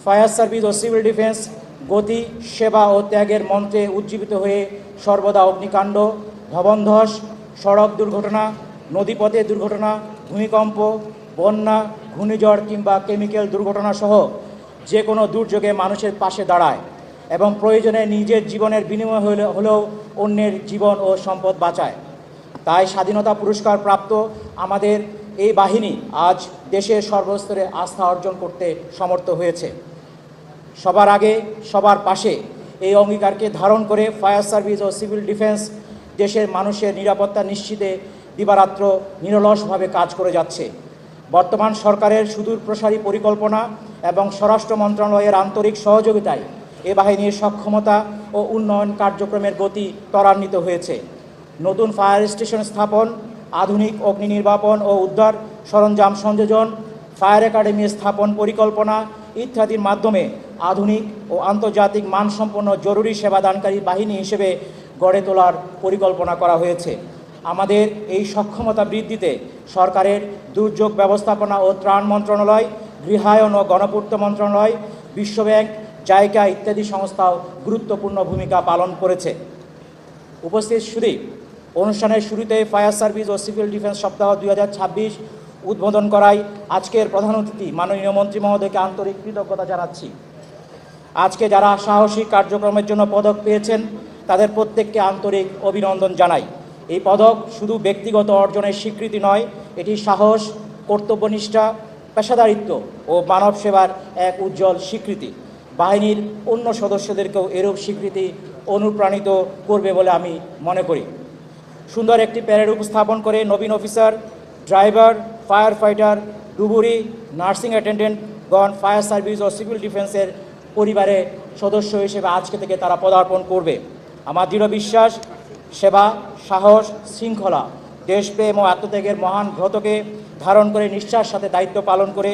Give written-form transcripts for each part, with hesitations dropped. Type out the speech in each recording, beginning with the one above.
Fire service ও civil defence গতি, সেবা ও ত্যাগের মন্ত্রে উজ্জীবিত হয়ে সর্বদা অগ্নিকাণ্ড, ভবনধস, সড়ক দুর্ঘটনা, নদীপথে দুর্ঘটনা, ভূমিকম্প, বন্যা, ঘূর্ণিঝড় কিংবা কেমিক্যাল দুর্ঘটনা সহ যে কোনো দুর্যোগে মানুষের পাশে দাঁড়ায় এবং প্রয়োজনে নিজের জীবনের বিনিময় হলেও অন্যের জীবন ও সম্পদ বাঁচায়। তাই স্বাধীনতা পুরস্কার প্রাপ্ত আমাদের এই বাহিনী আজ দেশের সর্বস্তরে আস্থা অর্জন করতে সমর্থ হয়েছে। সবার আগে, সবার পাশে এই অঙ্গীকারকে ধারণ করে ফায়ার সার্ভিস ও সিভিল ডিফেন্স দেশের মানুষের নিরাপত্তা নিশ্চিতে দিবারাত্র নিরলসভাবে কাজ করে যাচ্ছে। বর্তমান সরকারের সুদূর প্রসারী পরিকল্পনা এবং স্বরাষ্ট্র মন্ত্রণালয়ের আন্তরিক সহযোগিতায় এ বাহিনীর সক্ষমতা ও উন্নয়ন কার্যক্রমের গতি ত্বরান্বিত হয়েছে। নতুন ফায়ার স্টেশন স্থাপন, আধুনিক অগ্নি নির্বাপন ও উদ্ধার সরঞ্জাম সংযোজন, ফায়ার একাডেমি স্থাপন পরিকল্পনা ইত্যাদির মাধ্যমে আধুনিক ও আন্তর্জাতিক মানসম্পন্ন জরুরি সেবাদানকারী বাহিনী হিসেবে গড়ে তোলার পরিকল্পনা করা হয়েছে। আমাদের এই সক্ষমতা বৃদ্ধিতে সরকারের দুর্যোগ ব্যবস্থাপনা ও ত্রাণ মন্ত্রণালয়, গৃহায়ন ও গণপূর্ত মন্ত্রণালয়, বিশ্বব্যাংক, জাইকা ইত্যাদি সংস্থাও গুরুত্বপূর্ণ ভূমিকা পালন করেছে। উপস্থিত সুধী, অনুষ্ঠানের শুরুতে ফায়ার সার্ভিস ও সিভিল ডিফেন্স সপ্তাহ 2026 উদ্বোধন করায় আজকের প্রধান অতিথি মাননীয় মন্ত্রী মহোদয়কে আন্তরিক কৃতজ্ঞতা জানাচ্ছি। আজকে যারা সাহসিক কার্যক্রমের জন্য পদক পেয়েছেন তাদের প্রত্যেককে আন্তরিক অভিনন্দন জানাই। এই পদক শুধু ব্যক্তিগত অর্জনের স্বীকৃতি নয়, এটি সাহস, কর্তব্যনিষ্ঠা, পেশাদারিত্ব ও মানব সেবার এক উজ্জ্বল স্বীকৃতি। বাহিনীর অন্য সদস্যদেরকেও এরূপ স্বীকৃতি অনুপ্রাণিত করবে বলে আমি মনে করি। সুন্দর একটি প্যারেড উপস্থাপন করে নবীন অফিসার, ড্রাইভার, ফায়ার ফাইটার, ডুবুরি, নার্সিং অ্যাটেন্ডেন্টগণ ফায়ার সার্ভিস ও সিভিল ডিফেন্সের পরিবারের সদস্য হিসেবে আজকে থেকে তারা পদার্পণ করবে। আমার দৃঢ় বিশ্বাস, সেবা, সাহস, শৃঙ্খলা, দেশপ্রেম ও আত্মত্যাগের মহান ব্রতকে ধারণ করে নিষ্ঠার সাথে দায়িত্ব পালন করে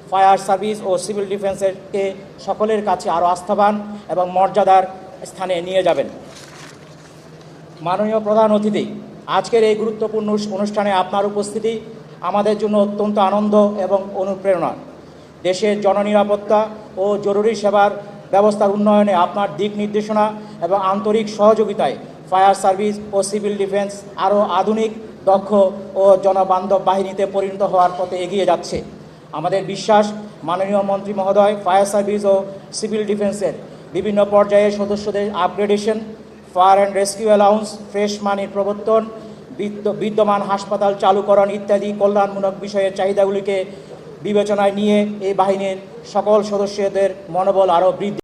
ফায়ার সার্ভিস ও সিভিল ডিফেন্সকে সকলের কাছে আরও আস্থাবান এবং মর্যাদার স্থানে নিয়ে যাবেন। মাননীয় প্রধান অতিথি, আজকের এই গুরুত্বপূর্ণ অনুষ্ঠানে আপনার উপস্থিতি আমাদের জন্য অত্যন্ত আনন্দ এবং অনুপ্রেরণার। দেশের জননিরাপত্তা ও জরুরি সেবার ব্যবস্থার উন্নয়নে আপনার দিক নির্দেশনা এবং আন্তরিক সহযোগিতায় ফায়ার সার্ভিস ও সিভিল ডিফেন্স আরও আধুনিক, দক্ষ ও জনবান্ধব বাহিনীতে পরিণত হওয়ার পথে এগিয়ে যাচ্ছে। আমাদের বিশ্বাস, মাননীয় মন্ত্রী মহোদয় ফায়ার সার্ভিস ও সিভিল ডিফেন্সের বিভিন্ন পর্যায়ে সদস্যদের upgradation, fire and rescue allowance, fresh মানির প্রবর্তন, বিদ্যমান হাসপাতাল চালুকরণ ইত্যাদি কল্যাণমূলক বিষয়ের চাহিদাগুলিকে বিবেচনায় নিয়ে এই বাহিনীর সকল সদস্যদের মনোবল আরও বৃদ্ধি